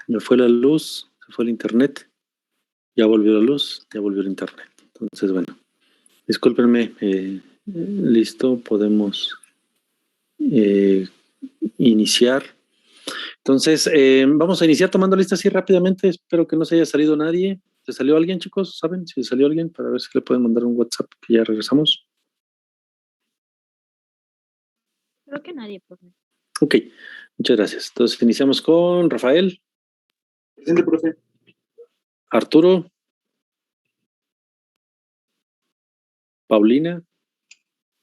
Me fue la luz, se fue el internet, ya volvió la luz, ya volvió el internet. Entonces, bueno, discúlpenme, listo, podemos iniciar. Entonces, vamos a iniciar tomando lista así rápidamente. Espero que no se haya salido nadie. ¿Se salió alguien, chicos? ¿Saben si salió alguien? Para ver si le pueden mandar un WhatsApp, que ya regresamos. Creo que nadie, profe. Ok, muchas gracias. Entonces, iniciamos con Rafael. Presente, profe. Arturo. Paulina.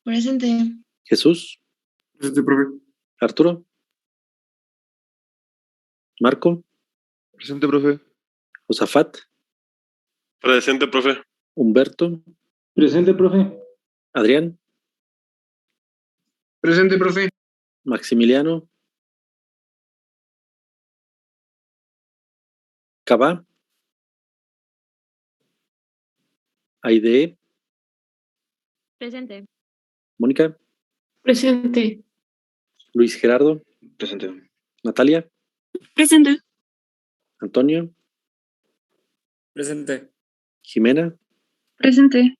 Presente. Jesús. Presente, profe. Arturo. Marco. Presente, profe. Josafat. Presente, profe. Humberto. Presente, profe. Adrián. Presente, profe. Maximiliano. Cabá. Aide. Presente. Mónica. Presente. Luis Gerardo. Presente. Natalia. Presente. Antonio. Presente. Jimena. Presente.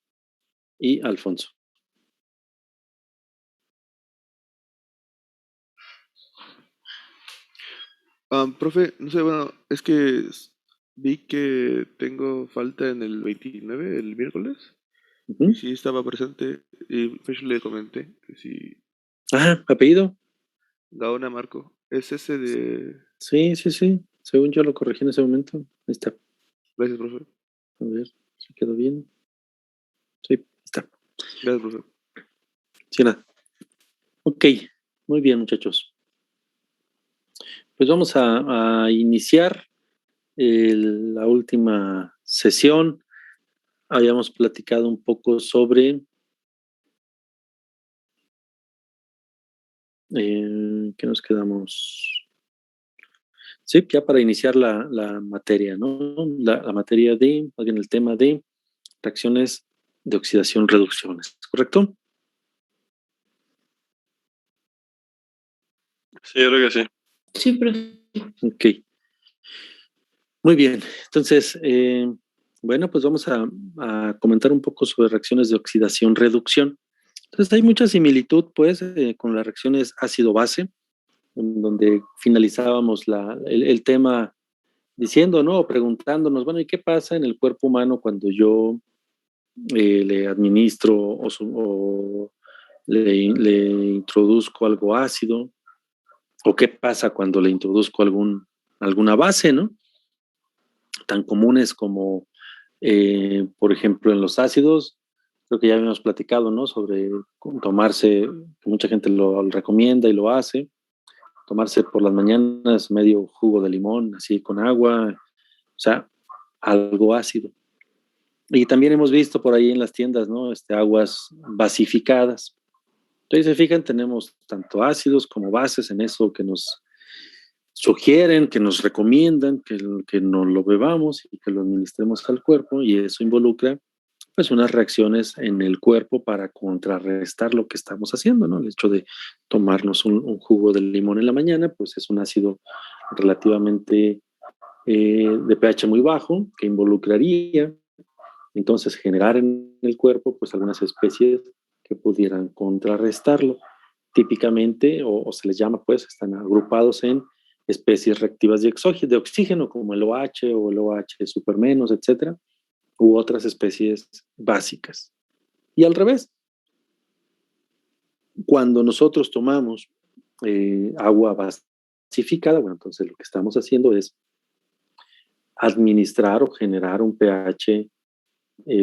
Y Alfonso. Profe, no sé, bueno, es que vi que tengo falta en el 29, el miércoles. Uh-huh. Y sí estaba presente. Y pues le comenté que sí. ¿Apellido? Gaona Marco. Es ese de. Sí. Según yo lo corregí en ese momento. Ahí está. Gracias, profe. A ver si quedó bien. Sí, ahí está. Gracias, profe. Sí, nada. Ok, muy bien, muchachos. Pues vamos a iniciar la última sesión. Habíamos platicado un poco sobre ¿qué nos quedamos? Sí, ya para iniciar la materia, ¿no? La materia más bien el tema de reacciones de oxidación-reducciones, ¿correcto? Sí, yo creo que sí. Sí, profe. Ok. Muy bien. Entonces, bueno, pues vamos a comentar un poco sobre reacciones de oxidación-reducción. Entonces, hay mucha similitud, pues, con las reacciones ácido-base, en donde finalizábamos el tema diciendo, ¿no? O preguntándonos, bueno, ¿y qué pasa en el cuerpo humano cuando yo le administro o le introduzco algo ácido? ¿O qué pasa cuando le introduzco alguna base, ¿no? Tan comunes como, por ejemplo, en los ácidos, creo que ya habíamos platicado, ¿no? Sobre tomarse, que mucha gente lo recomienda y lo hace, tomarse por las mañanas medio jugo de limón, así con agua, o sea, algo ácido. Y también hemos visto por ahí en las tiendas, ¿no? Aguas basificadas. Entonces, se fijan, tenemos tanto ácidos como bases en eso que nos sugieren, que nos recomiendan que no lo bebamos y que lo administremos al cuerpo, y eso involucra pues unas reacciones en el cuerpo para contrarrestar lo que estamos haciendo, ¿no? El hecho de tomarnos un jugo de limón en la mañana, pues es un ácido relativamente de pH muy bajo que involucraría entonces generar en el cuerpo pues algunas especies que pudieran contrarrestarlo. Típicamente, o se les llama pues, están agrupados en especies reactivas de oxígeno, como el OH o el OH super menos, etcétera, u otras especies básicas. Y al revés, cuando nosotros tomamos agua basificada, bueno, entonces lo que estamos haciendo es administrar o generar un pH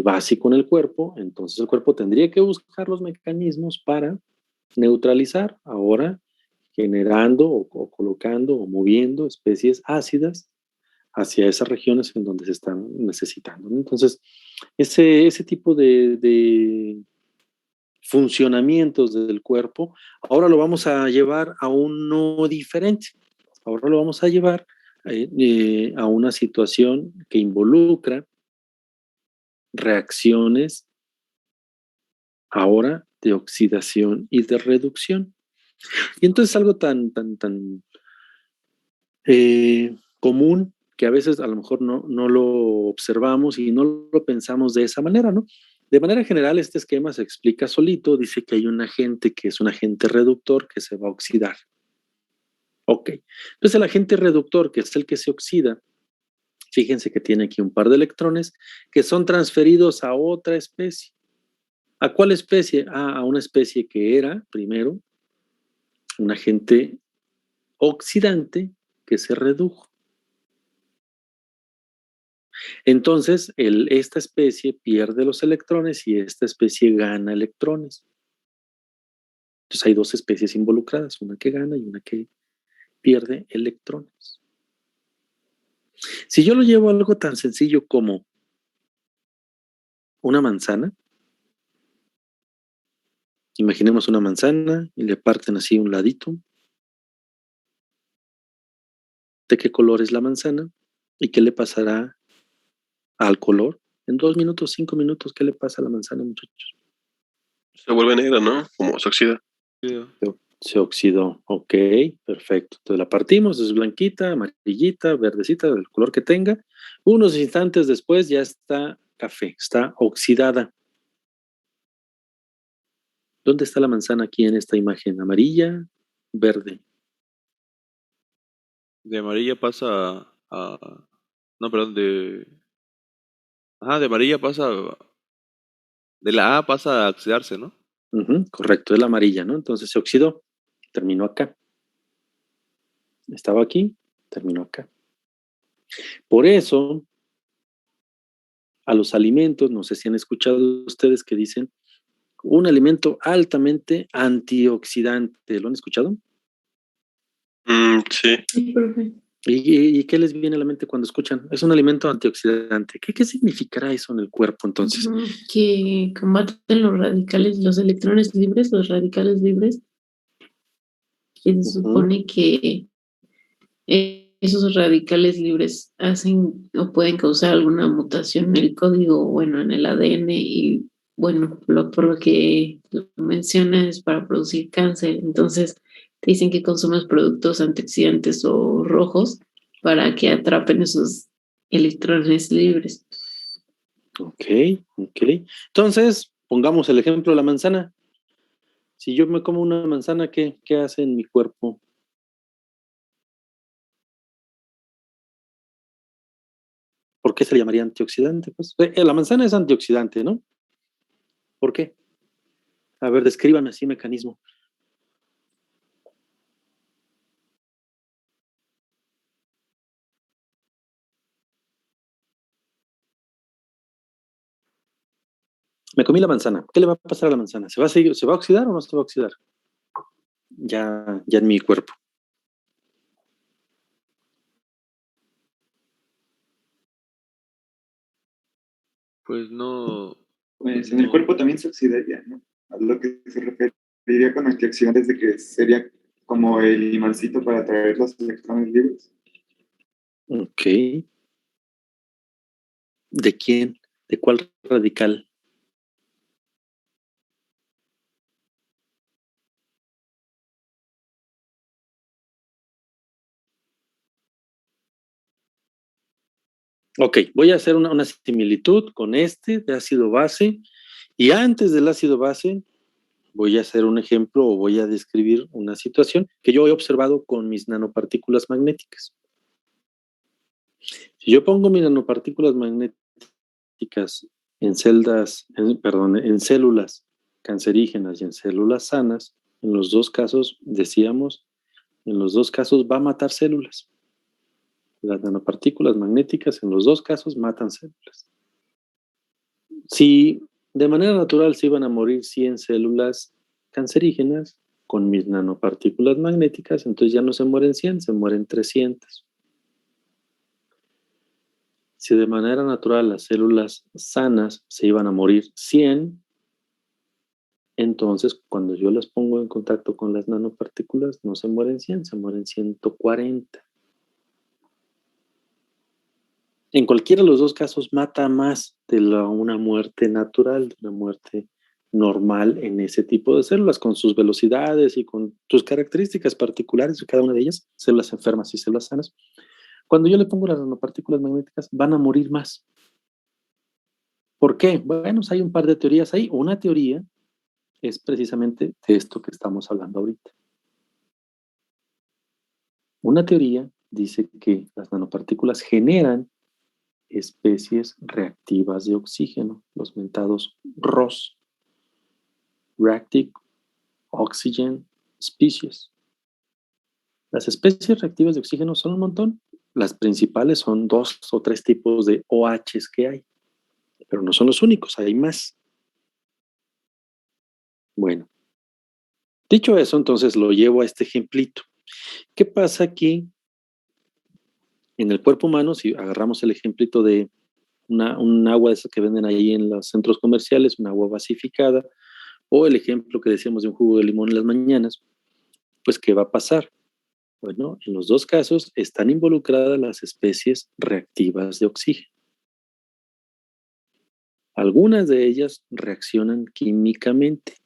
básico en el cuerpo, entonces el cuerpo tendría que buscar los mecanismos para neutralizar, ahora generando o colocando o moviendo especies ácidas hacia esas regiones en donde se están necesitando, ¿no? Entonces, ese tipo de funcionamientos del cuerpo, ahora lo vamos a llevar a uno diferente. Ahora lo vamos a llevar a una situación que involucra reacciones ahora de oxidación y de reducción. Y entonces algo tan común que a veces a lo mejor no lo observamos y no lo pensamos de esa manera, ¿no? De manera general, este esquema se explica solito, dice que hay un agente que es un agente reductor que se va a oxidar. Ok, entonces el agente reductor, que es el que se oxida, fíjense que tiene aquí un par de electrones que son transferidos a otra especie. ¿A cuál especie? A una especie que era, primero, un agente oxidante que se redujo. Entonces, esta especie pierde los electrones y esta especie gana electrones. Entonces hay dos especies involucradas, una que gana y una que pierde electrones. Si yo lo llevo a algo tan sencillo como una manzana, imaginemos una manzana y le parten así un ladito. ¿De qué color es la manzana? ¿Y qué le pasará al color? En 2 minutos, 5 minutos, ¿qué le pasa a la manzana, muchachos? Se vuelve negra, ¿no? Como se oxida. Se oxidó, ok, perfecto. Entonces la partimos, es blanquita, amarillita, verdecita, del color que tenga. Unos instantes después ya está café, está oxidada. ¿Dónde está la manzana aquí en esta imagen? ¿Amarilla? ¿Verde? De amarilla pasa a... No, perdón, de... Ajá, de amarilla pasa... De la A pasa a oxidarse, ¿no? Correcto, es la amarilla, ¿no? Entonces se oxidó, terminó acá. Estaba aquí, terminó acá. Por eso, a los alimentos, no sé si han escuchado ustedes que dicen un alimento altamente antioxidante. ¿Lo han escuchado? Sí. Sí, profe. ¿Y qué les viene a la mente cuando escuchan? Es un alimento antioxidante. ¿Qué significará eso en el cuerpo entonces? Que combaten los radicales, los electrones libres, los radicales libres, que se supone que esos radicales libres hacen o pueden causar alguna mutación en el código, bueno, en el ADN y bueno, por lo que lo menciona es para producir cáncer. Entonces, te dicen que consumas productos antioxidantes o rojos para que atrapen esos electrones libres. Ok. Entonces, pongamos el ejemplo de la manzana. Si yo me como una manzana, ¿qué hace en mi cuerpo? ¿Por qué se le llamaría antioxidante? Pues la manzana es antioxidante, ¿no? ¿Por qué? A ver, descríbame así mecanismo. Me comí la manzana. ¿Qué le va a pasar a la manzana? ¿Se va a oxidar o no se va a oxidar? Ya en mi cuerpo. Pues no... Pues en el cuerpo también se oxidaría, ¿no? A lo que se referiría con antioxidantes de que sería como el imancito para atraer los electrones libres. Ok. ¿De quién? ¿De cuál radical? Ok, voy a hacer una similitud con este de ácido base y antes del ácido base voy a hacer un ejemplo o voy a describir una situación que yo he observado con mis nanopartículas magnéticas. Si yo pongo mis nanopartículas magnéticas en células cancerígenas y en células sanas, en los dos casos, decíamos, en los dos casos va a matar células. Las nanopartículas magnéticas en los dos casos matan células. Si de manera natural se iban a morir 100 células cancerígenas con mis nanopartículas magnéticas, entonces ya no se mueren 100, se mueren 300. Si de manera natural las células sanas se iban a morir 100, entonces cuando yo las pongo en contacto con las nanopartículas no se mueren 100, se mueren 140. En cualquiera de los dos casos mata más de una muerte natural, de una muerte normal en ese tipo de células, con sus velocidades y con sus características particulares de cada una de ellas, células enfermas y células sanas. Cuando yo le pongo las nanopartículas magnéticas, van a morir más. ¿Por qué? Bueno, hay un par de teorías ahí. Una teoría es precisamente de esto que estamos hablando ahorita. Una teoría dice que las nanopartículas generan especies reactivas de oxígeno, los mentados ROS, Reactive Oxygen Species. Las especies reactivas de oxígeno son un montón. Las principales son 2 o 3 tipos de OHs que hay, pero no son los únicos, hay más. Bueno, dicho eso, entonces lo llevo a este ejemplito. ¿Qué pasa aquí en el cuerpo humano? Si agarramos el ejemplito de un agua de esas que venden ahí en los centros comerciales, un agua basificada, o el ejemplo que decíamos de un jugo de limón en las mañanas, pues ¿qué va a pasar? Bueno, en los dos casos están involucradas las especies reactivas de oxígeno. Algunas de ellas reaccionan químicamente,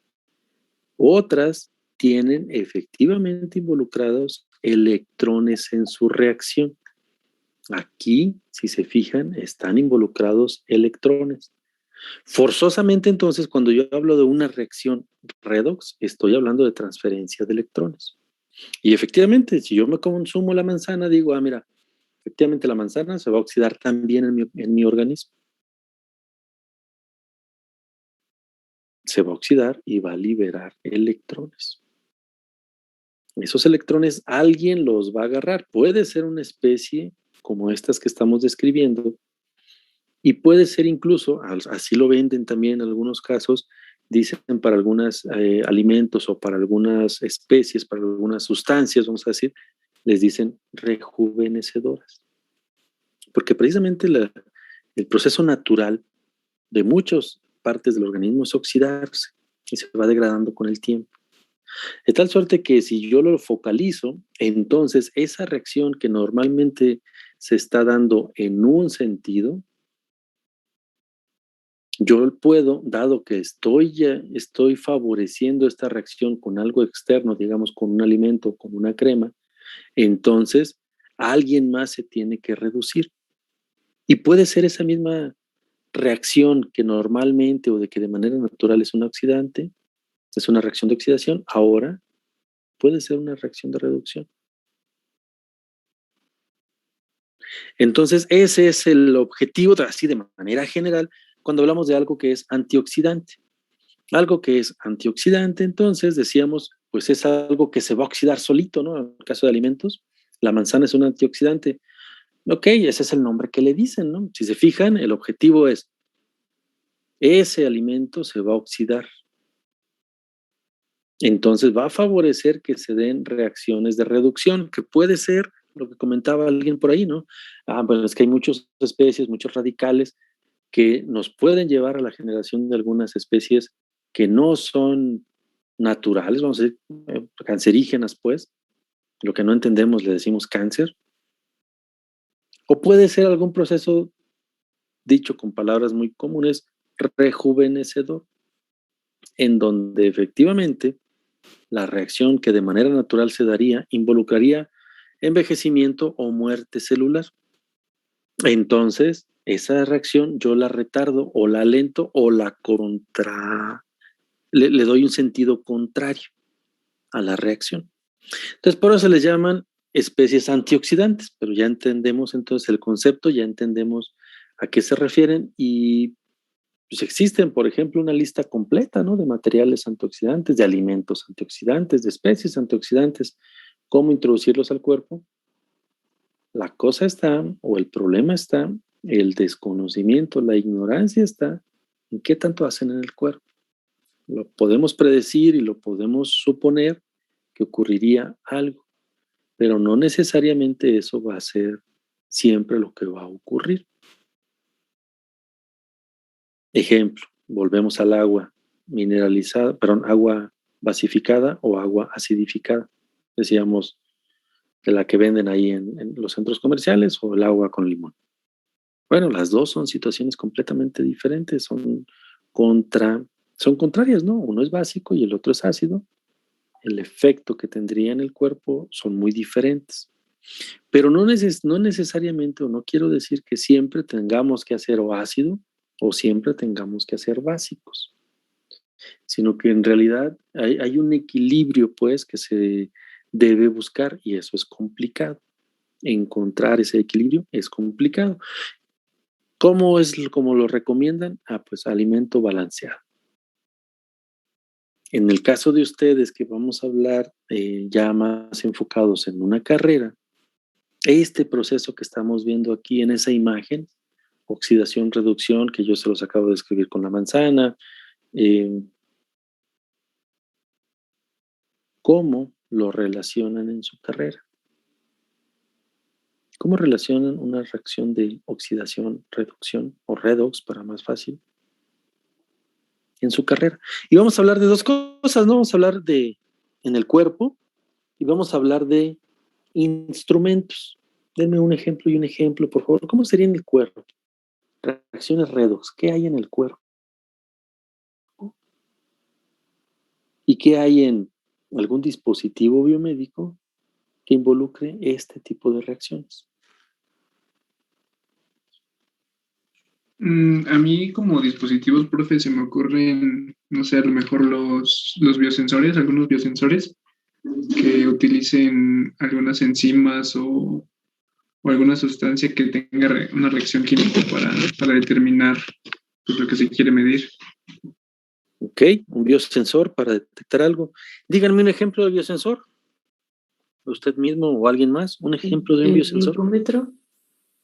otras tienen efectivamente involucrados electrones en su reacción. Aquí, si se fijan, están involucrados electrones. Forzosamente, entonces, cuando yo hablo de una reacción redox, estoy hablando de transferencia de electrones. Y efectivamente, si yo me consumo la manzana, digo, mira, efectivamente la manzana se va a oxidar también en mi organismo. Se va a oxidar y va a liberar electrones. Esos electrones alguien los va a agarrar. Puede ser una especie como estas que estamos describiendo, y puede ser incluso, así lo venden también en algunos casos, dicen para algunos alimentos o para algunas especies, para algunas sustancias, vamos a decir, les dicen rejuvenecedoras. Porque precisamente el proceso natural de muchas partes del organismo es oxidarse y se va degradando con el tiempo. De tal suerte que si yo lo focalizo, entonces esa reacción que normalmente se está dando en un sentido, yo puedo, dado que estoy favoreciendo esta reacción con algo externo, digamos con un alimento, con una crema, entonces alguien más se tiene que reducir. Y puede ser esa misma reacción que normalmente o de que de manera natural es un oxidante, es una reacción de oxidación, ahora puede ser una reacción de reducción. Entonces, ese es el objetivo, así de manera general, cuando hablamos de algo que es antioxidante. Algo que es antioxidante, entonces, decíamos, pues es algo que se va a oxidar solito, ¿no? En el caso de alimentos, la manzana es un antioxidante. Ok, ese es el nombre que le dicen, ¿no? Si se fijan, el objetivo es, ese alimento se va a oxidar. Entonces va a favorecer que se den reacciones de reducción, que puede ser lo que comentaba alguien por ahí, ¿no? Pues es que hay muchas especies, muchos radicales que nos pueden llevar a la generación de algunas especies que no son naturales, vamos a decir, cancerígenas, pues. Lo que no entendemos le decimos cáncer. O puede ser algún proceso, dicho con palabras muy comunes, rejuvenecedor, en donde efectivamente la reacción que de manera natural se daría involucraría envejecimiento o muerte celular. Entonces, esa reacción yo la retardo o la alento o la le doy un sentido contrario a la reacción. Entonces, por eso se les llaman especies antioxidantes, pero ya entendemos entonces el concepto, ya entendemos a qué se refieren y pues existen, por ejemplo, una lista completa, ¿no? De materiales antioxidantes, de alimentos antioxidantes, de especies antioxidantes, cómo introducirlos al cuerpo. La cosa está, o el problema está, el desconocimiento, la ignorancia está en qué tanto hacen en el cuerpo. Lo podemos predecir y lo podemos suponer que ocurriría algo, pero no necesariamente eso va a ser siempre lo que va a ocurrir. Ejemplo, volvemos al agua mineralizada, perdón, agua basificada o agua acidificada. Decíamos de la que venden ahí en los centros comerciales o el agua con limón. Bueno, las dos son situaciones completamente diferentes, son Son contrarias, ¿no? Uno es básico y el otro es ácido. El efecto que tendría en el cuerpo son muy diferentes. Pero no necesariamente, o no quiero decir que siempre tengamos que hacer o ácido o siempre tengamos que hacer básicos, sino que en realidad hay un equilibrio, pues, que se debe buscar y eso es complicado. Encontrar ese equilibrio es complicado. ¿Cómo es como lo recomiendan? Pues alimento balanceado. En el caso de ustedes que vamos a hablar ya más enfocados en una carrera, este proceso que estamos viendo aquí en esa imagen, oxidación, reducción, que yo se los acabo de describir con la manzana, ¿cómo lo relacionan en su carrera? ¿Cómo relacionan una reacción de oxidación, reducción o redox, para más fácil, en su carrera? Y vamos a hablar de dos cosas, ¿no? Vamos a hablar de en el cuerpo y vamos a hablar de instrumentos. Denme un ejemplo y un ejemplo, por favor. ¿Cómo sería en el cuerpo? Reacciones redox. ¿Qué hay en el cuerpo? ¿Y qué hay en algún dispositivo biomédico que involucre este tipo de reacciones? A mí como dispositivos, profe, se me ocurren, no sé, a lo mejor los biosensores, algunos biosensores que utilicen algunas enzimas o alguna sustancia que tenga una reacción química para determinar pues, lo que se quiere medir. Ok, un biosensor para detectar algo. Díganme un ejemplo de biosensor. Usted mismo o alguien más, un ejemplo de un El biosensor. glucómetro.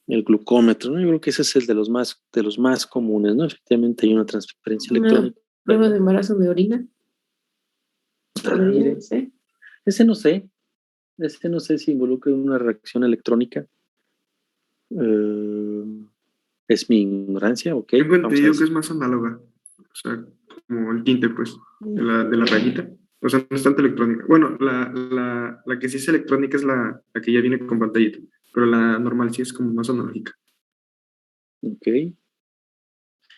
El glucómetro, ¿no? Yo creo que ese es el de los más comunes, ¿no? Efectivamente hay una transferencia Una electrónica. prueba de embarazo de orina. Podría Mire, ser. ese no sé. Ese no sé si involucra una reacción electrónica. Eh, es mi ignorancia, ok. Tengo Vamos a entendido que decir. es más análoga, o sea, como el tinte, pues, de la rayita. O sea, no es tanto electrónica. Bueno, la que sí es electrónica es la que ya viene con pantallita, pero la normal sí es como más analógica. Ok.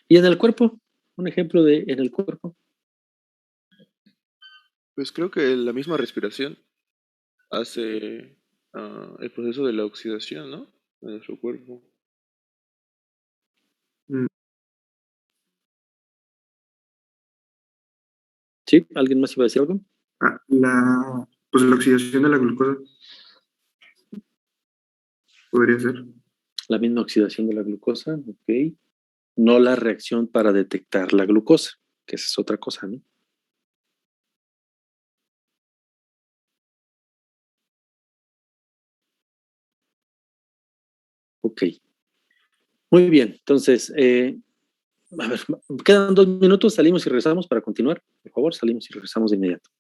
¿Y en el cuerpo? Un ejemplo de en el cuerpo. Pues creo que la misma respiración hace el proceso de la oxidación, ¿no? En nuestro cuerpo. Mm, ¿Sí? ¿Alguien más iba a decir algo? pues la oxidación de la glucosa podría ser. La misma oxidación de la glucosa, ok. No la reacción para detectar la glucosa, que esa es otra cosa, ¿no? Ok. Muy bien. Entonces, a ver, quedan 2 minutos, salimos y regresamos para continuar. Por favor, salimos y regresamos de inmediato.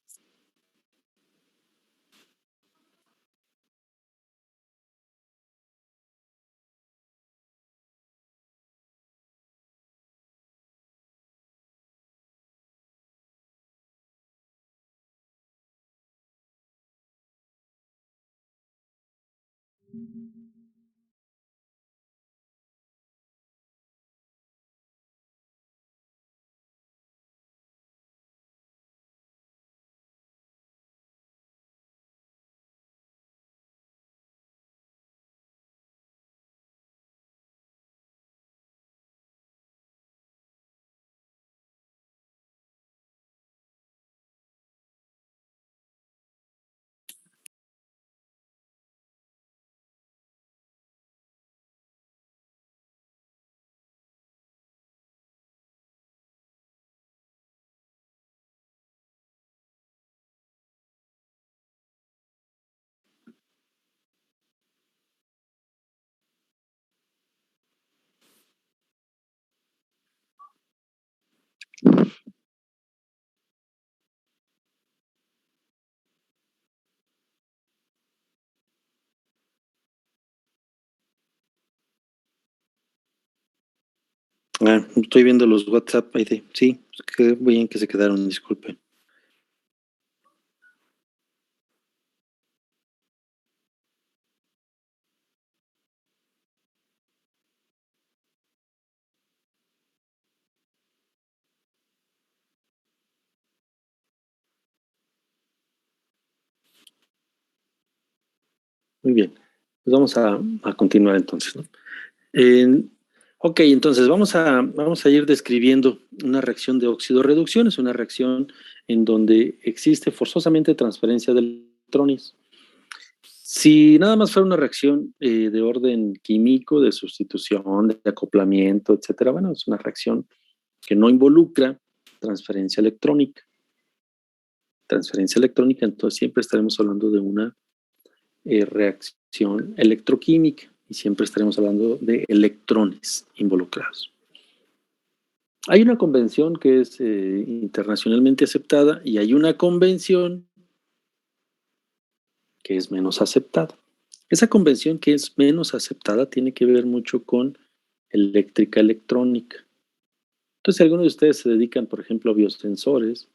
Estoy viendo los WhatsApp ahí de, sí, qué bien que se quedaron, disculpen. Muy bien. Pues vamos a continuar entonces, ¿no? Ok, entonces vamos a ir describiendo una reacción de óxido-reducción. Es una reacción en donde existe forzosamente transferencia de electrones. Si nada más fuera una reacción de orden químico, de sustitución, de acoplamiento, etcétera, bueno, es una reacción que no involucra transferencia electrónica. Transferencia electrónica, entonces siempre estaremos hablando de una reacción electroquímica y siempre estaremos hablando de electrones involucrados. Hay una convención que es internacionalmente aceptada y hay una convención que es menos aceptada. Esa convención que es menos aceptada tiene que ver mucho con eléctrica electrónica. Entonces, si algunos de ustedes se dedican, por ejemplo, a biosensores,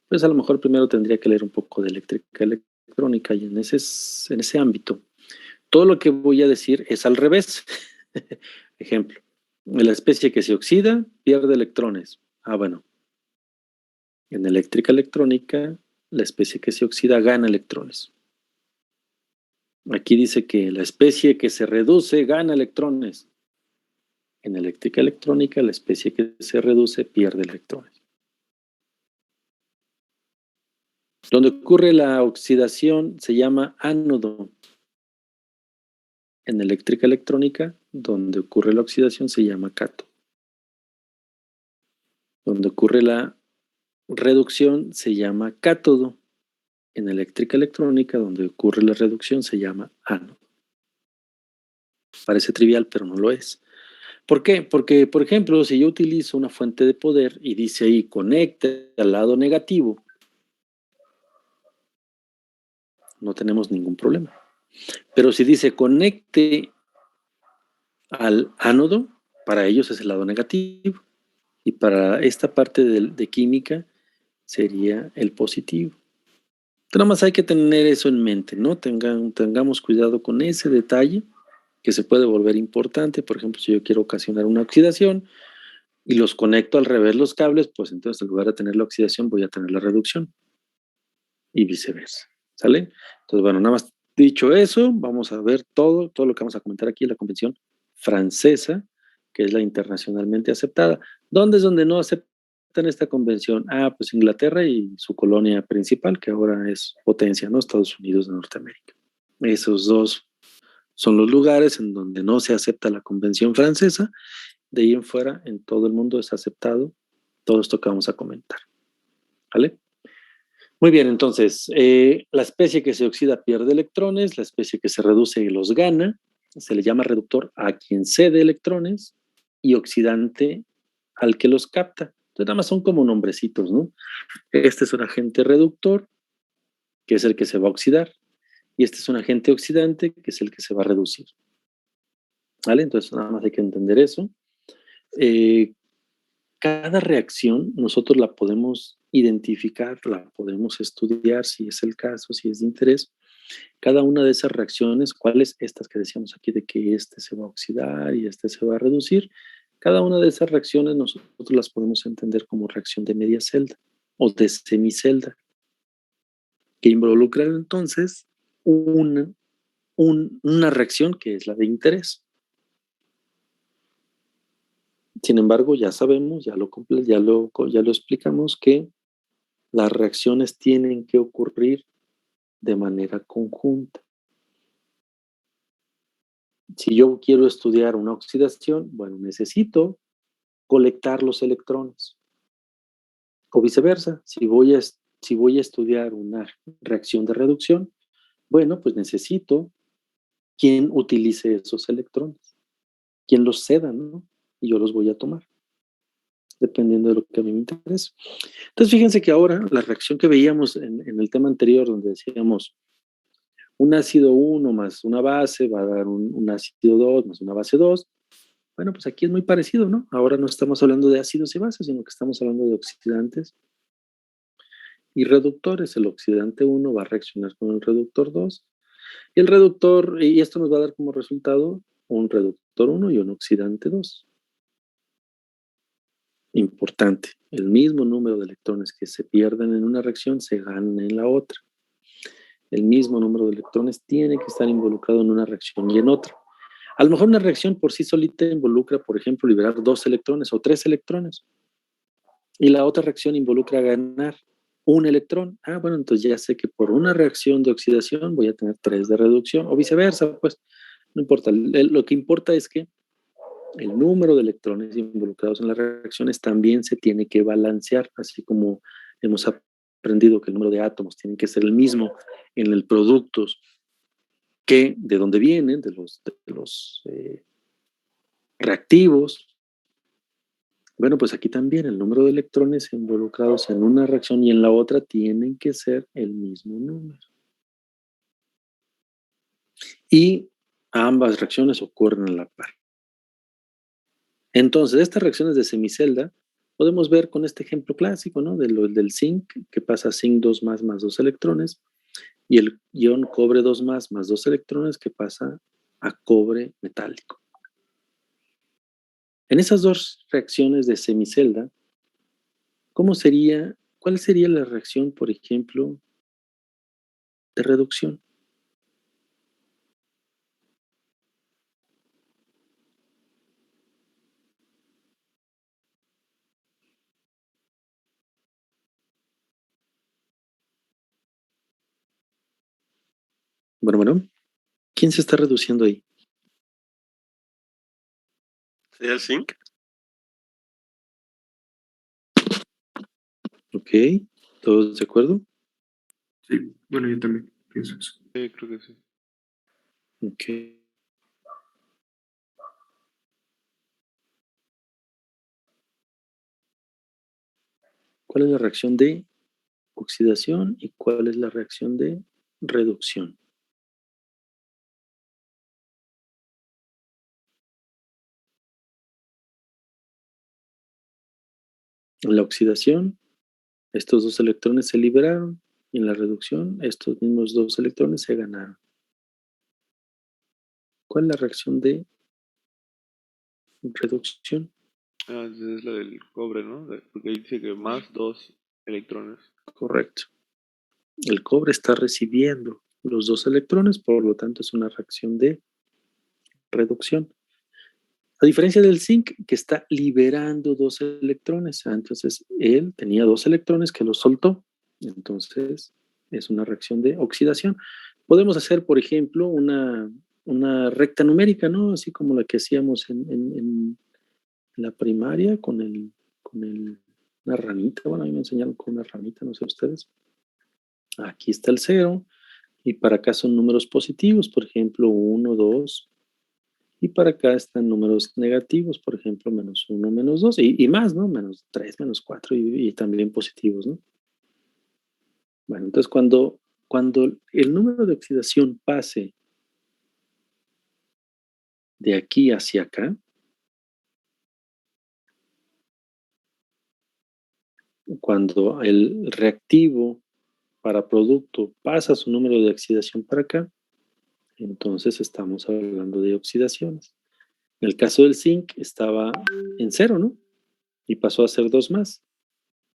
pues a lo mejor primero tendría que leer un poco de eléctrica electrónica y en ese ámbito. Todo lo que voy a decir es al revés. Ejemplo, la especie que se oxida pierde electrones. Bueno, en eléctrica electrónica, la especie que se oxida gana electrones. Aquí dice que la especie que se reduce gana electrones. En eléctrica electrónica, la especie que se reduce pierde electrones. Donde ocurre la oxidación se llama ánodo. En eléctrica electrónica, donde ocurre la oxidación se llama cátodo. Donde ocurre la reducción se llama cátodo. En eléctrica electrónica, donde ocurre la reducción se llama ánodo. Parece trivial, pero no lo es. ¿Por qué? Porque, por ejemplo, si yo utilizo una fuente de poder y dice ahí conecte al lado negativo, no tenemos ningún problema. Pero si dice conecte al ánodo, para ellos es el lado negativo. Y para esta parte de química sería el positivo. Nada más hay que tener eso en mente, ¿no? Tengamos cuidado con ese detalle que se puede volver importante. Por ejemplo, si yo quiero ocasionar una oxidación y los conecto al revés los cables, pues entonces en lugar de tener la oxidación voy a tener la reducción y viceversa. ¿Sale? Entonces, bueno, nada más dicho eso, vamos a ver todo lo que vamos a comentar aquí en la Convención Francesa, que es la internacionalmente aceptada. ¿Dónde es donde no aceptan esta convención? Pues Inglaterra y su colonia principal, que ahora es potencia, ¿no? Estados Unidos de Norteamérica. Esos dos son los lugares en donde no se acepta la convención francesa. De ahí en fuera, en todo el mundo es aceptado todo esto que vamos a comentar. ¿Vale? Muy bien, entonces, la especie que se oxida pierde electrones, la especie que se reduce los gana, se le llama reductor a quien cede electrones y oxidante al que los capta. Entonces, nada más son como nombrecitos, ¿no? Este es un agente reductor, que es el que se va a oxidar, y este es un agente oxidante, que es el que se va a reducir. ¿Vale? Entonces, nada más hay que entender eso. Cada reacción nosotros la podemos identificar, la podemos estudiar si es el caso, si es de interés. Cada una de esas reacciones, ¿cuáles? Estas que decíamos aquí de que este se va a oxidar y este se va a reducir. Cada una de esas reacciones nosotros las podemos entender como reacción de media celda o de semicelda, que involucran entonces una reacción que es la de interés. Sin embargo, ya sabemos, ya lo explicamos, que las reacciones tienen que ocurrir de manera conjunta. Si yo quiero estudiar una oxidación, bueno, necesito colectar los electrones. O viceversa, si voy a estudiar una reacción de reducción, bueno, pues necesito quien utilice esos electrones, quien los ceda, ¿no? Y yo los voy a tomar, dependiendo de lo que a mí me interese. Entonces, fíjense que ahora la reacción que veíamos en el tema anterior, donde decíamos un ácido 1 más una base va a dar un ácido 2 más una base 2. Bueno, pues aquí es muy parecido, ¿no? Ahora no estamos hablando de ácidos y bases, sino que estamos hablando de oxidantes y reductores. El oxidante 1 va a reaccionar con el reductor 2. Y el reductor, y esto nos va a dar como resultado un reductor 1 y un oxidante 2. Importante, el mismo número de electrones que se pierden en una reacción se ganan en la otra. el mismo número de electrones tiene que estar involucrado en una reacción y en otra. A lo mejor una reacción por sí solita involucra, por ejemplo, liberar 2 electrones o 3 electrones. Y la otra reacción involucra ganar un electrón. Ah, bueno, entonces ya sé que por una reacción de oxidación voy a tener 3 de reducción, o viceversa, pues no importa. Lo que importa es que el número de electrones involucrados en las reacciones también se tiene que balancear, así como hemos aprendido que el número de átomos tiene que ser el mismo en el productos que de dónde vienen, de los reactivos. Bueno, pues aquí también el número de electrones involucrados en una reacción y en la otra tienen que ser el mismo número. Y ambas reacciones ocurren a la par. Entonces, estas reacciones de semicelda podemos ver con este ejemplo clásico, ¿no? Del zinc, que pasa a zinc 2 más 2 electrones, y el ion cobre 2 más 2 electrones que pasa a cobre metálico. En esas dos reacciones de semicelda, ¿cuál sería la reacción, por ejemplo, de reducción? Bueno, ¿quién se está reduciendo ahí? ¿Sería el zinc? Ok, ¿todos de acuerdo? Sí, bueno, yo también pienso eso. Sí, creo que sí. Ok. ¿Cuál es la reacción de oxidación y cuál es la reacción de reducción? En la oxidación, estos 2 electrones se liberaron y en la reducción, estos mismos 2 electrones se ganaron. ¿Cuál es la reacción de reducción? Ah, es la del cobre, ¿no? Porque ahí dice que más 2 electrones. Correcto. El cobre está recibiendo los 2 electrones, por lo tanto es una reacción de reducción. A diferencia del zinc, que está liberando 2 electrones. Entonces, él tenía 2 electrones que los soltó. Entonces, es una reacción de oxidación. Podemos hacer, por ejemplo, una recta numérica, ¿no? Así como la que hacíamos en la primaria con una ranita. Bueno, a mí me enseñaron con una ranita, no sé ustedes. Aquí está el 0. Y para acá son números positivos, por ejemplo, 1, 2. Y para acá están números negativos, por ejemplo, -1, -2, y más, ¿no? -3, -4, y también positivos, ¿no? Bueno, entonces cuando el número de oxidación pase de aquí hacia acá, cuando el reactivo para producto pasa su número de oxidación para acá, entonces estamos hablando de oxidaciones. En el caso del zinc estaba en 0, ¿no? Y pasó a ser 2 más.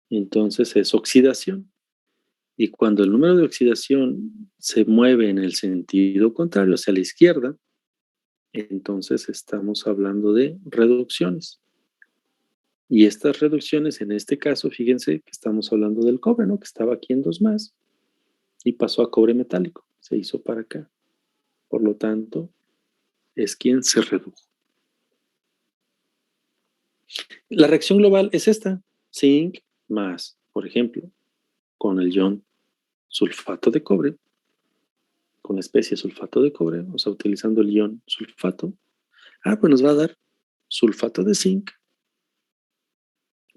Entonces es oxidación. Y cuando el número de oxidación se mueve en el sentido contrario, hacia la izquierda, entonces estamos hablando de reducciones. Y estas reducciones, en este caso, fíjense que estamos hablando del cobre, ¿no? Que estaba aquí en 2 más y pasó a cobre metálico, se hizo para acá. Por lo tanto, es quien se redujo. La reacción global es esta: zinc más, por ejemplo, con el ion sulfato de cobre, con la especie sulfato de cobre, o sea, utilizando el ion sulfato, pues nos va a dar sulfato de zinc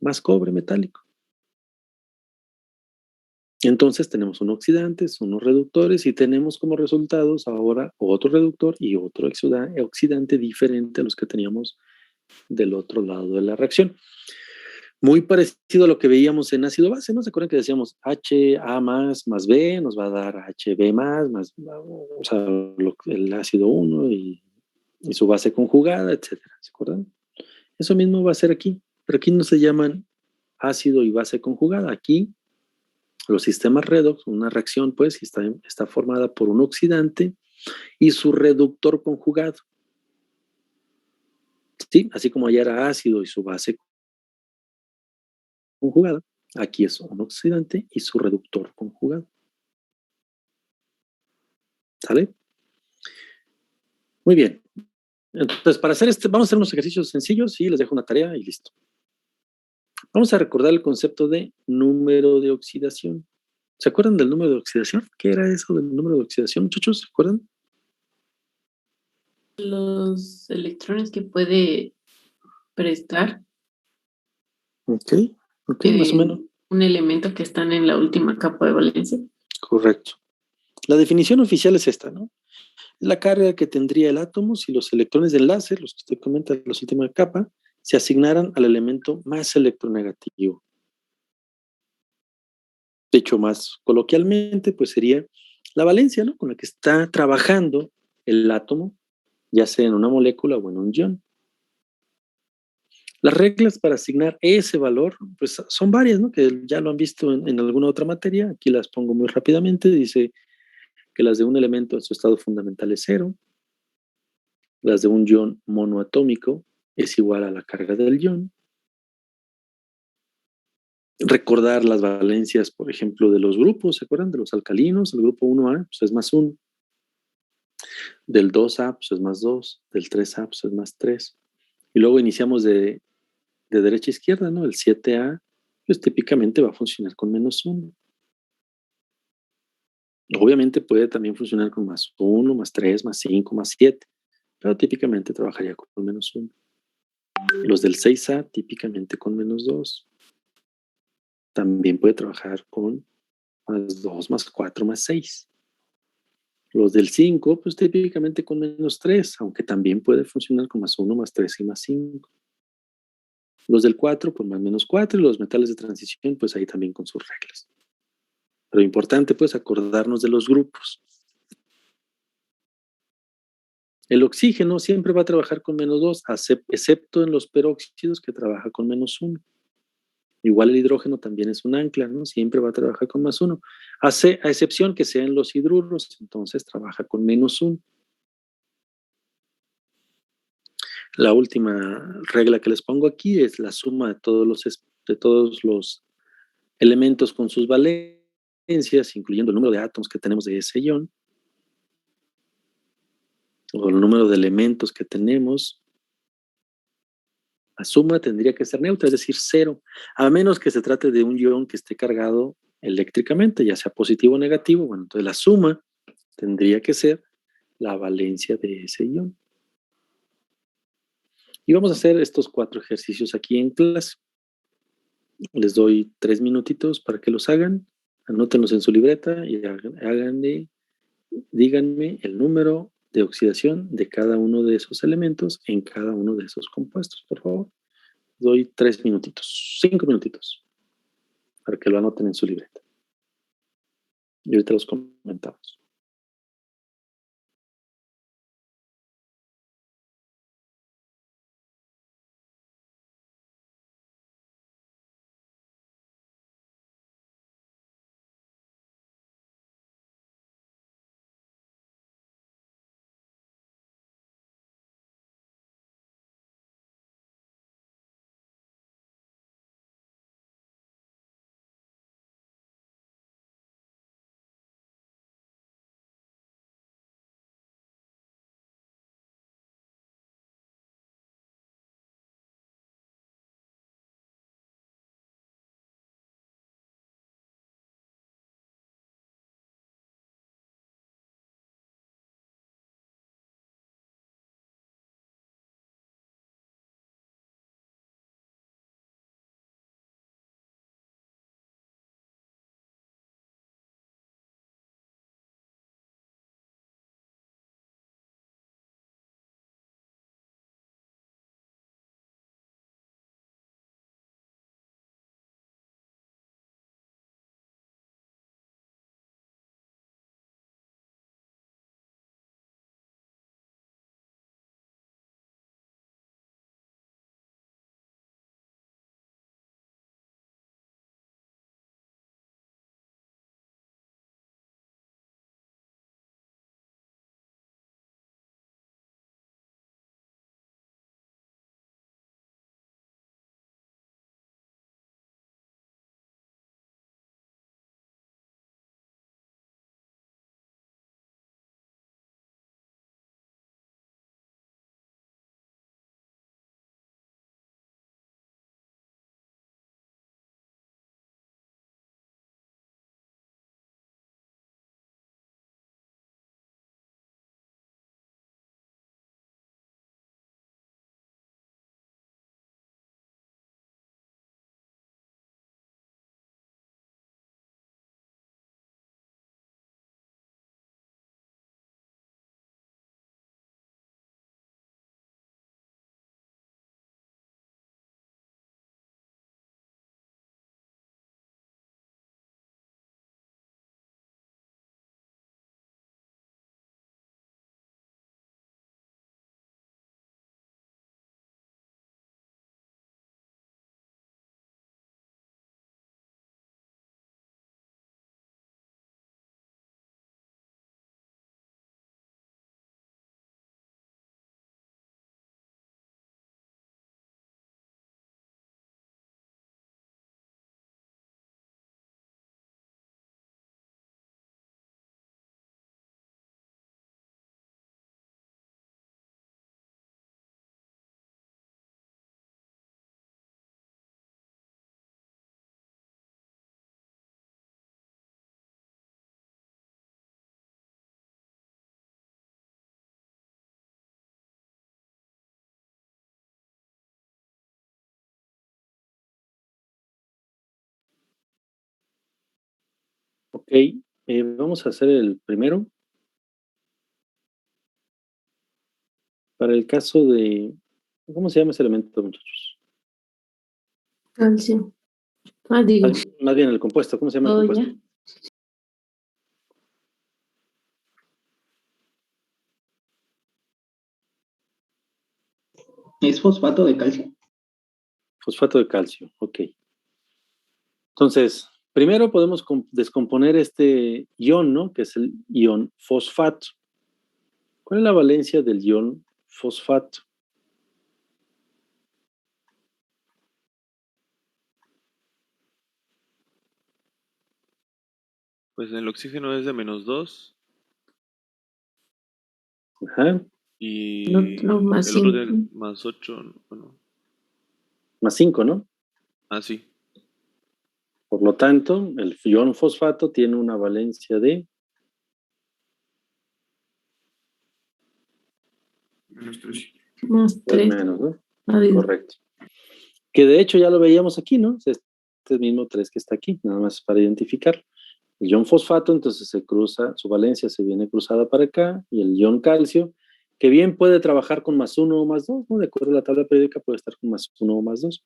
más cobre metálico. Entonces tenemos unos oxidantes, unos reductores y tenemos como resultados ahora otro reductor y otro oxidante diferente a los que teníamos del otro lado de la reacción. Muy parecido a lo que veíamos en ácido base, ¿no? ¿Se acuerdan que decíamos HA más B nos va a dar HB más o sea, el ácido 1 y su base conjugada, etcétera? ¿Se acuerdan? Eso mismo va a ser aquí, pero aquí no se llaman ácido y base conjugada. Aquí Los sistemas redox, una reacción, pues, está formada por un oxidante y su reductor conjugado. ¿Sí? Así como allá era ácido y su base conjugada, aquí es un oxidante y su reductor conjugado. ¿Sale? Muy bien. Entonces, para hacer vamos a hacer unos ejercicios sencillos y les dejo una tarea y listo. Vamos a recordar el concepto de número de oxidación. ¿Se acuerdan del número de oxidación? ¿Qué era eso del número de oxidación, muchachos? ¿Se acuerdan? Los electrones que puede prestar Ok, más o menos. un elemento que están en la última capa de valencia. Correcto. La definición oficial es esta, ¿no? La carga que tendría el átomo si los electrones de enlace, los que usted comenta, los última capa, se asignaran al elemento más electronegativo. De hecho, más coloquialmente, pues sería la valencia, ¿no? Con la que está trabajando el átomo, ya sea en una molécula o en un ion. Las reglas para asignar ese valor, pues son varias, ¿no? Que ya lo han visto en alguna otra materia. Aquí las pongo muy rápidamente. Dice que las de un elemento en su estado fundamental es 0. Las de un ion monoatómico es igual a la carga del ion. Recordar las valencias, por ejemplo, de los grupos, ¿se acuerdan? De los alcalinos, el grupo 1A pues es más 1, del 2A pues es más 2, del 3A pues es más 3. Y luego iniciamos de derecha a izquierda, ¿no? El 7A pues típicamente va a funcionar con menos 1. Obviamente puede también funcionar con más 1, más 3, más 5, más 7, pero típicamente trabajaría con menos 1. Los del 6A típicamente con menos 2. También puede trabajar con más 2, más 4, más 6. Los del 5, pues típicamente con menos 3, aunque también puede funcionar con más 1, más 3 y más 5. Los del 4 con más menos 4 y los metales de transición, pues ahí también con sus reglas. Pero importante, pues, acordarnos de los grupos. El oxígeno siempre va a trabajar con menos 2, excepto en los peróxidos que trabaja con menos 1. Igual el hidrógeno también es un ancla, ¿no? Siempre va a trabajar con más 1. A excepción que sean los hidruros, entonces trabaja con menos 1. La última regla que les pongo aquí es la suma de todos los elementos con sus valencias, incluyendo el número de átomos que tenemos de ese ion, o el número de elementos que tenemos. La suma tendría que ser neutra, es decir, 0, a menos que se trate de un ion que esté cargado eléctricamente, ya sea positivo o negativo. Bueno, entonces la suma tendría que ser la valencia de ese ion. Y vamos a hacer estos 4 ejercicios aquí en clase. Les doy 3 minutitos para que los hagan. Anótenlos en su libreta y díganme el número de oxidación de cada uno de esos elementos en cada uno de esos compuestos, por favor. Doy 3 minutitos, 5 minutitos, para que lo anoten en su libreta. Y ahorita los comentamos. Ok, vamos a hacer el primero. Para el caso de... ¿Cómo se llama ese elemento, muchachos? Calcio. Digo. Más bien el compuesto. ¿Cómo se llama el compuesto? Ya. ¿Es fosfato de calcio? Fosfato de calcio, ok. Entonces, primero podemos descomponer este ion, ¿no? Que es el ion fosfato. ¿Cuál es la valencia del ion fosfato? Pues el oxígeno es de -2 Ajá. y El otro más el otro 5. tiene +8. Bueno, Más 5, ¿no? sí. Por lo tanto, el ion fosfato tiene una valencia de -3. Más 3. menos, ¿no? Digo. Correcto. Que de hecho ya lo veíamos aquí, ¿no? Este mismo 3 que está aquí, nada más para identificar. El ion fosfato, entonces se cruza, su valencia se viene cruzada para acá, y el ion calcio, que bien puede trabajar con +1 o +2, ¿no? De acuerdo a la tabla periódica puede estar con +1 o +2.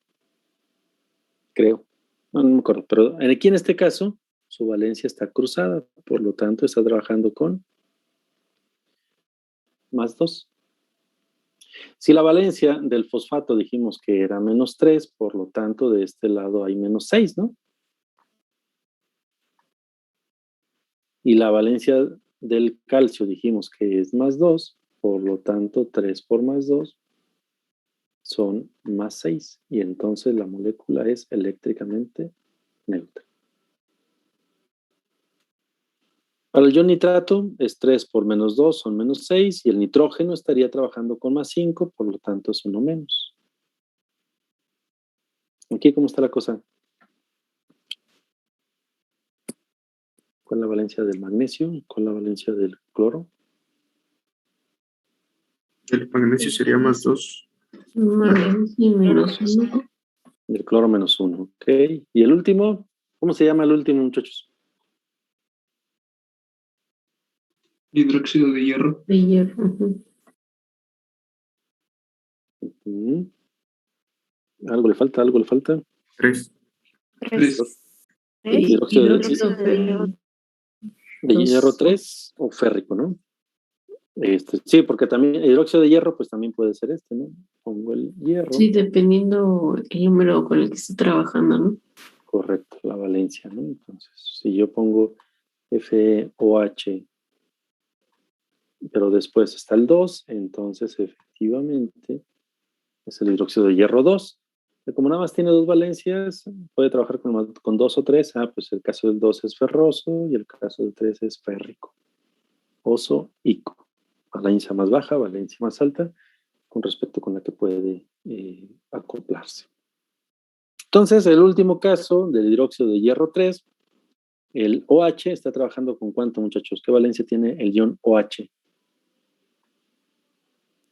Creo. No me acuerdo, pero aquí en este caso, su valencia está cruzada, por lo tanto está trabajando con +2. Si la valencia del fosfato dijimos que era -3, por lo tanto de este lado hay -6, ¿no? Y la valencia del calcio dijimos que es +2, por lo tanto 3 por +2 son +6. Y entonces la molécula es eléctricamente neutra. Para el ion nitrato es 3 por -2 son -6 y el nitrógeno estaría trabajando con +5, por lo tanto es 1 menos. Aquí, ¿cómo está la cosa? ¿Cuál es la valencia del magnesio? ¿Cuál es la valencia del cloro? El magnesio sería +2. Y -1. Y el cloro -1, ok. Y el último, ¿cómo se llama el último, muchachos? Hidróxido de hierro. De hierro. Algo le falta, algo le falta. 3. 3. Hidróxido de hierro Dos. 3 o férrico, ¿no? Sí, porque también el hidróxido de hierro, pues también puede ser este, ¿no? Pongo el hierro. Sí, dependiendo el número con el que esté trabajando, ¿no? Correcto, la valencia, ¿no? Entonces, si yo pongo FOH, pero después está el 2, entonces efectivamente es el hidróxido de hierro 2. Como nada más tiene 2 valencias, puede trabajar con 2 o 3. Pues el caso del 2 es ferroso y el caso del 3 es férrico. Oso, ico. Valencia más baja, valencia más alta, con respecto con la que puede acoplarse. Entonces, el último caso del hidróxido de hierro 3, el OH está trabajando con ¿cuánto, muchachos? ¿Qué valencia tiene el ion OH?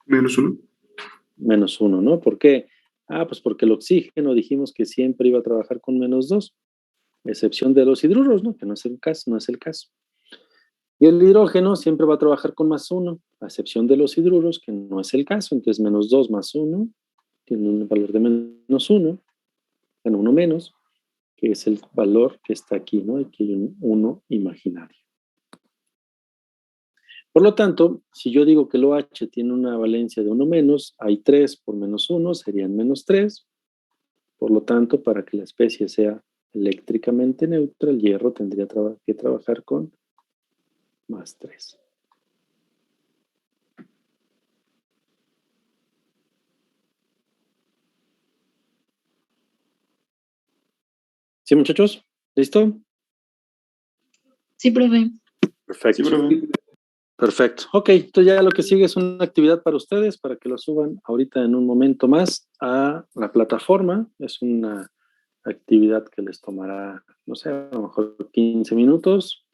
-1. -1, ¿no? ¿Por qué? Pues porque el oxígeno dijimos que siempre iba a trabajar con -2, excepción de los hidruros, ¿no? Que no es el caso, no es el caso. Y el hidrógeno siempre va a trabajar con +1, a excepción de los hidruros, que no es el caso. Entonces, -2 más 1 tiene un valor de -1, bueno, 1 menos, que es el valor que está aquí, ¿no? Aquí hay un 1 imaginario. Por lo tanto, si yo digo que el OH tiene una valencia de 1 menos, hay 3 por -1, serían -3. Por lo tanto, para que la especie sea eléctricamente neutra, el hierro tendría que trabajar con +3. ¿Sí, muchachos? ¿Listo? Sí, profe. Perfecto. Sí, profe. Perfecto. Ok, entonces ya lo que sigue es una actividad para ustedes, para que lo suban ahorita en un momento más a la plataforma. Es una actividad que les tomará, no sé, a lo mejor 15 minutos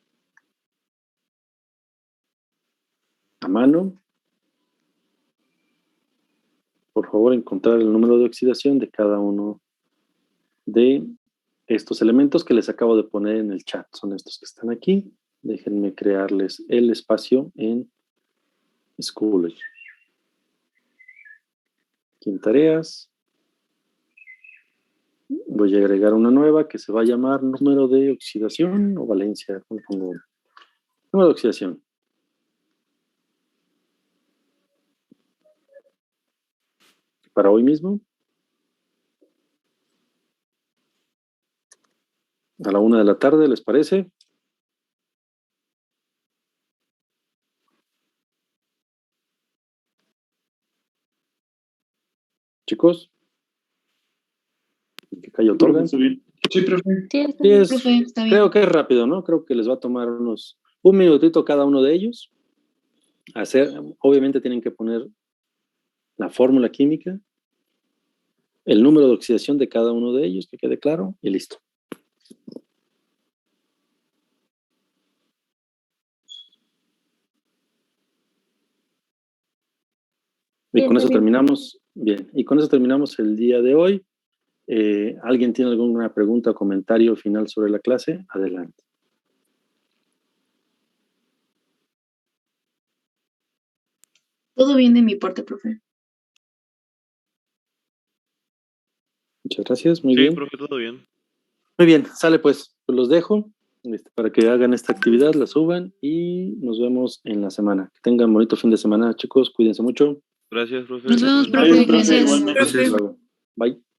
a mano. Por favor, encontrar el número de oxidación de cada uno de estos elementos que les acabo de poner en el chat. Son estos que están aquí. Déjenme crearles el espacio en Schoology. Aquí en tareas. Voy a agregar una nueva que se va a llamar número de oxidación o valencia. ¿Cómo pongo? Número de oxidación. Para hoy mismo. A la 1 de la tarde, ¿les parece? Chicos. ¿Qué callo otorgan? Sí, profe. Sí, está Sí, bien, profe, está bien. creo que es rápido, ¿no? Creo que les va a tomar un minutito cada uno de ellos. Obviamente tienen que poner la fórmula química, el número de oxidación de cada uno de ellos, que quede claro, y listo. Y con eso terminamos, bien, y con eso terminamos el día de hoy. ¿Alguien tiene alguna pregunta o comentario final sobre la clase? Adelante. Todo bien de mi parte, profe. Muchas gracias, muy Sí, bien. profe, todo bien. Muy bien, sale pues los dejo para que hagan esta actividad, la suban y nos vemos en la semana. Que tengan bonito fin de semana, chicos, cuídense mucho. Gracias, profe. Nos vemos, Buenas profe, noches. gracias. Gracias. Hasta luego. Bye.